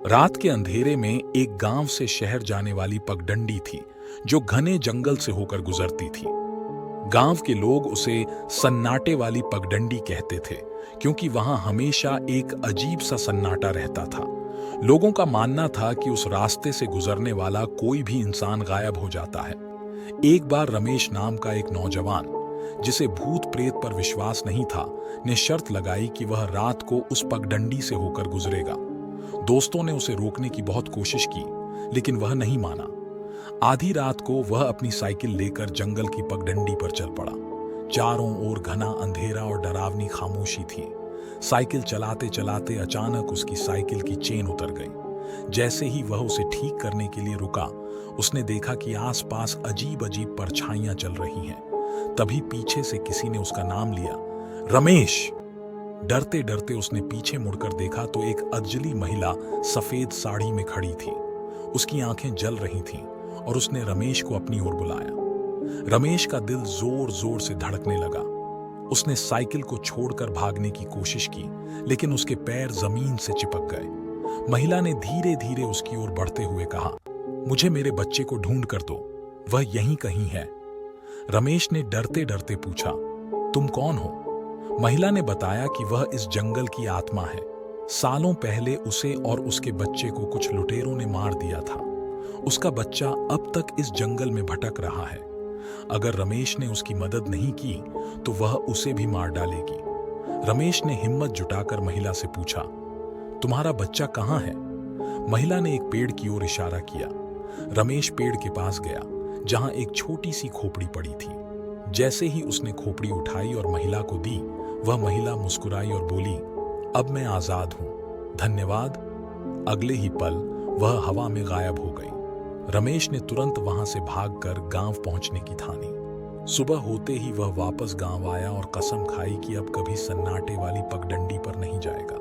रात के अंधेरे में एक गांव से शहर जाने वाली पगडंडी थी जो घने जंगल से होकर गुजरती थी। गांव के लोग उसे सन्नाटे वाली पगडंडी कहते थे क्योंकि वहां हमेशा एक अजीब सा सन्नाटा रहता था। लोगों का मानना था कि उस रास्ते से गुजरने वाला कोई भी इंसान गायब हो जाता है। एक बार रमेश नाम का एक नौजवान, जिसे भूत प्रेत पर विश्वास नहीं था, ने शर्त लगाई कि वह रात को उस पगडंडी से होकर गुजरेगा। दोस्तों ने उसे रोकने की बहुत कोशिश की, लेकिन वह नहीं माना। आधी रात को वह अपनी साइकिल लेकर जंगल की पगडंडी पर चल पड़ा। चारों ओर घना अंधेरा और डरावनी खामोशी थी। साइकिल चलाते चलाते अचानक उसकी साइकिल की चेन उतर गई। जैसे ही वह उसे ठीक करने के लिए रुका, उसने देखा कि आसपास अजीब अजीब परछाइयां चल रही हैं। तभी पीछे से किसी ने उसका नाम लिया, रमेश। डरते डरते उसने पीछे मुड़कर देखा तो एक अजली महिला सफेद साड़ी में खड़ी थी। उसकी आंखें जल रही थीं और उसने रमेश को अपनी ओर बुलाया। रमेश का दिल जोर जोर से धड़कने लगा। उसने साइकिल को छोड़कर भागने की कोशिश की, लेकिन उसके पैर जमीन से चिपक गए। महिला ने धीरे धीरे उसकी ओर बढ़ते हुए कहा, मुझे मेरे बच्चे को ढूंढ कर दो, वह यहीं कहीं है। रमेश ने डरते डरते पूछा, तुम कौन हो? महिला ने बताया कि वह इस जंगल की आत्मा है। सालों पहले उसे और उसके बच्चे को कुछ लुटेरों ने मार दिया था। उसका बच्चा अब तक इस जंगल में भटक रहा है। अगर रमेश ने उसकी मदद नहीं की तो वह उसे भी मार डालेगी। रमेश ने हिम्मत जुटाकर महिला से पूछा, तुम्हारा बच्चा कहाँ है? महिला ने एक पेड़ की ओर इशारा किया। रमेश पेड़ के पास गया, जहां एक छोटी सी खोपड़ी पड़ी थी। जैसे ही उसने खोपड़ी उठाई और महिला को दी, वह महिला मुस्कुराई और बोली, अब मैं आजाद हूं, धन्यवाद। अगले ही पल वह हवा में गायब हो गई। रमेश ने तुरंत वहां से भागकर गांव पहुंचने की ठानी। सुबह होते ही वह वापस गांव आया और कसम खाई कि अब कभी सन्नाटे वाली पगडंडी पर नहीं जाएगा।